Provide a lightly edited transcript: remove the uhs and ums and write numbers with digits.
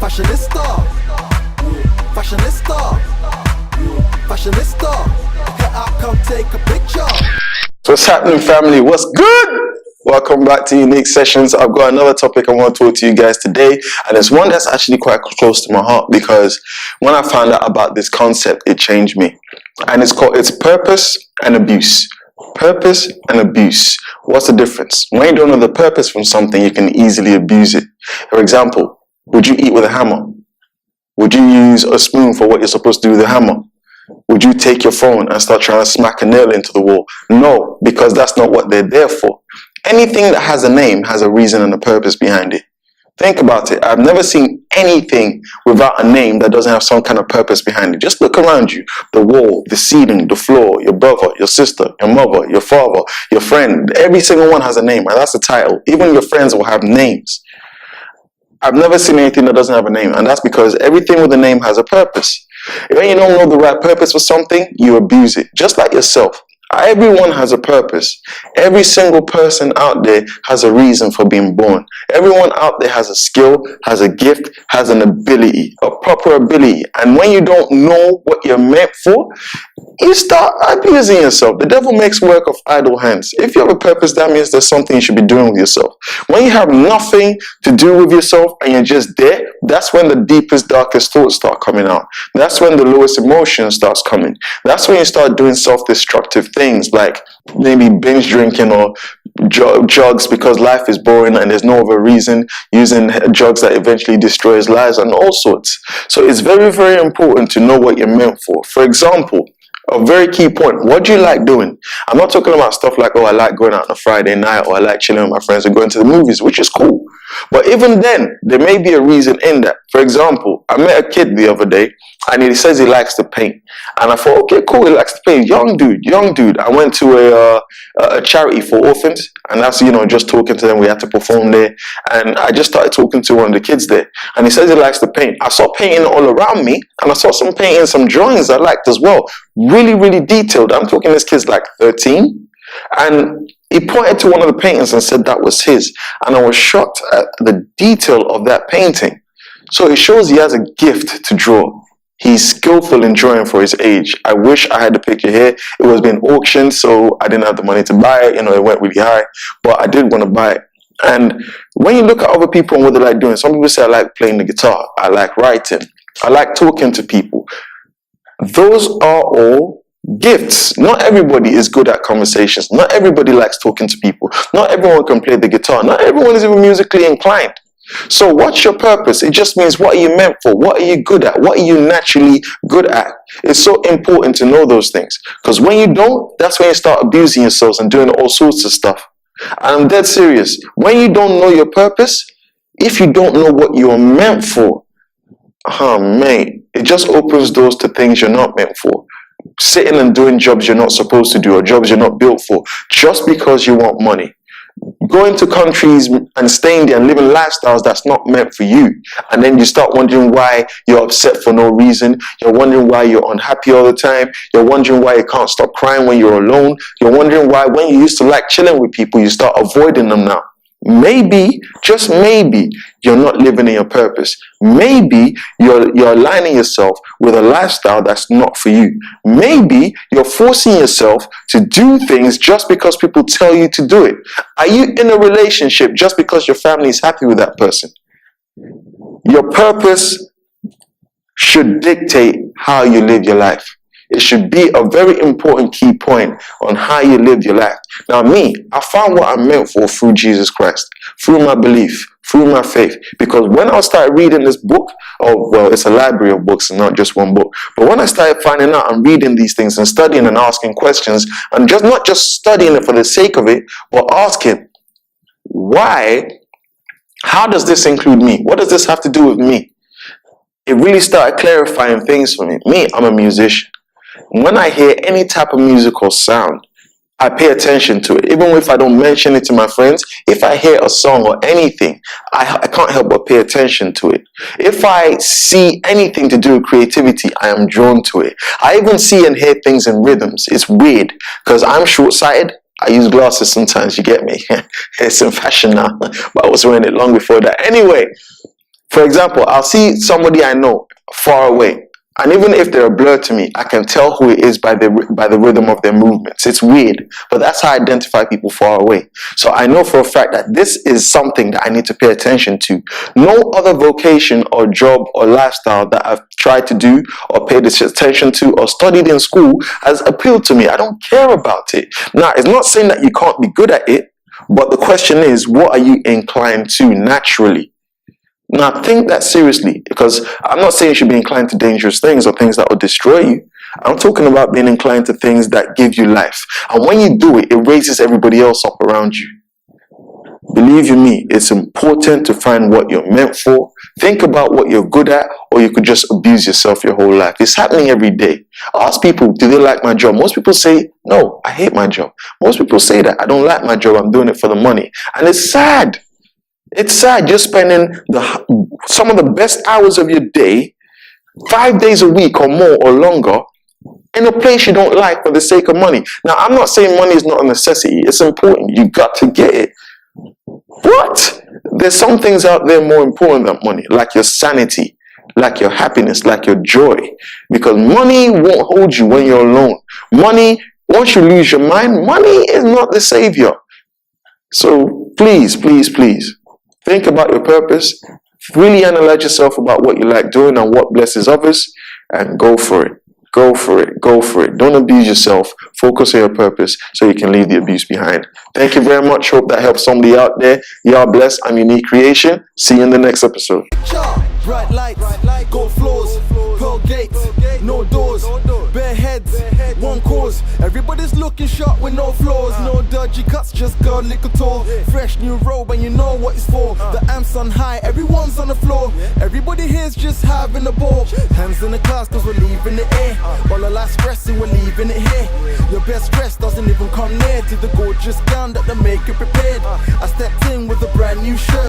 Fashionista, fashionista, fashionista. I'll come take a picture. What's happening, family? What's good? Welcome back to Unique Sessions. I've got another topic I want to talk to you guys today, and it's one that's actually quite close to my heart because when I found out about this concept, it changed me. And it's purpose and abuse. Purpose and abuse. What's the difference? When you don't know the purpose from something, you can easily abuse it. For example, would you eat with a hammer? Would you use a spoon for what you're supposed to do with a hammer? Would you take your phone and start trying to smack a nail into the wall? No, because that's not what they're there for. Anything that has a name has a reason and a purpose behind it. Think about it. I've never seen anything without a name that doesn't have some kind of purpose behind it. Just look around you. The wall, the ceiling, the floor, your brother, your sister, your mother, your father, your friend. Every single one has a name, and that's a title. Even your friends will have names. I've never seen anything that doesn't have a name, and that's because everything with a name has a purpose. When you don't know the right purpose for something, you abuse it. Just like yourself. Everyone has a purpose. Every single person out there has a reason for being born. Everyone out there has a skill, has a gift, has an ability, a proper ability. And when you don't know what you're meant for, you start abusing yourself. The devil makes work of idle hands. If you have a purpose, that means there's something you should be doing with yourself. When you have nothing to do with yourself and you're just there, that's when the deepest, darkest thoughts start coming out. That's when the lowest emotion starts coming. That's when you start doing self-destructive things like maybe binge drinking or drugs because life is boring and there's no other reason, using drugs that eventually destroys lives and all sorts. So it's very, very important to know what you're meant for. For example, a very key point, what do you like doing? I'm not talking about stuff like, oh, I like going out on a Friday night, or I like chilling with my friends and going to the movies, which is cool. But even then, there may be a reason in that. For example, I met a kid the other day and he says he likes to paint. And I thought, okay, cool, he likes to paint. Young dude. I went to a charity for orphans, and that's, just talking to them. We had to perform there. And I just started talking to one of the kids there. And he says he likes to paint. I saw painting all around me, and I saw some painting, some drawings I liked as well. Really, really detailed. I'm talking this kid's like 13. And he pointed to one of the paintings and said that was his. And I was shocked at the detail of that painting. So it shows he has a gift to draw. He's skillful in drawing for his age. I wish I had the picture here. It was being auctioned, so I didn't have the money to buy it. It went really high, but I did want to buy it. And when you look at other people and what they like doing, some people say, I like playing the guitar. I like writing. I like talking to people. Those are all gifts. Not everybody is good at conversations. Not everybody likes talking to people. Not everyone can play the guitar. Not everyone is even musically inclined. So what's your purpose? It just means what are you meant for? What are you good at? What are you naturally good at? It's so important to know those things, because when you don't, that's when you start abusing yourselves and doing all sorts of stuff. And I'm dead serious. When you don't know your purpose, if you don't know what you're meant for, mate, it just opens doors to things you're not meant for. Sitting and doing jobs you're not supposed to do, or jobs you're not built for, just because you want money. Going to countries and staying there and living lifestyles that's not meant for you. And then you start wondering why you're upset for no reason. You're wondering why you're unhappy all the time. You're wondering why you can't stop crying when you're alone. You're wondering why when you used to like chilling with people, you start avoiding them now. Maybe, just maybe, you're not living in your purpose. Maybe you're aligning yourself with a lifestyle that's not for you. Maybe you're forcing yourself to do things just because people tell you to do it. Are you in a relationship just because your family is happy with that person? Your purpose should dictate how you live your life. It should be a very important key point on how you live your life. Now me, I found what I'm meant for through Jesus Christ, through my belief, through my faith. Because when I started reading this book, it's a library of books and not just one book. But when I started finding out and reading these things and studying and asking questions, and not just studying it for the sake of it, but asking, why? How does this include me? What does this have to do with me? It really started clarifying things for me. Me, I'm a musician. When I hear any type of musical sound, I pay attention to it. Even if I don't mention it to my friends, if I hear a song or anything, I can't help but pay attention to it. If I see anything to do with creativity, I am drawn to it. I even see and hear things in rhythms. It's weird because I'm short-sighted. I use glasses sometimes, you get me? It's in fashion now, but I was wearing it long before that. Anyway, For example, I'll see somebody I know far away, and even if they're a blur to me, I can tell who it is by the rhythm of their movements. It's weird, but that's how I identify people far away. So I know for a fact that this is something that I need to pay attention to. No other vocation or job or lifestyle that I've tried to do or paid attention to or studied in school has appealed to me. I don't care about it. Now, it's not saying that you can't be good at it, but the question is, what are you inclined to naturally? Now, think that seriously, because I'm not saying you should be inclined to dangerous things or things that will destroy you. I'm talking about being inclined to things that give you life. And when you do it, it raises everybody else up around you. Believe you me, it's important to find what you're meant for. Think about what you're good at, or you could just abuse yourself your whole life. It's happening every day. Ask people, do they like my job? Most people say, no, I hate my job. Most people say that, I don't like my job, I'm doing it for the money. And it's sad. It's sad. You're spending some of the best hours of your day, 5 days a week or more or longer, in a place you don't like for the sake of money. Now, I'm not saying money is not a necessity. It's important. You got to get it. What? There's some things out there more important than money, like your sanity, like your happiness, like your joy. Because money won't hold you when you're alone. Money, once you lose your mind, money is not the savior. So please, please, please, think about your purpose. Really analyze yourself about what you like doing and what blesses others, and go for it. Go for it. Go for it. Don't abuse yourself. Focus on your purpose so you can leave the abuse behind. Thank you very much. Hope that helps somebody out there. You are blessed. I'm Unique Creation. See you in the next episode. Bright lights, gold floors, pearl gates, no doors, bare heads, one cause. Everybody's looking sharp with no flaws, no dodgy cuts, just God liquor tall. Fresh new robe and you know what it's for. The amps on high, everyone's on the floor. Everybody here's just having a ball. Hands in the class cause we're leaving the air. All the last stressing, we're leaving it here. Your best dress doesn't even come near to the gorgeous gown that they make it prepared. I stepped in with a brand new shirt.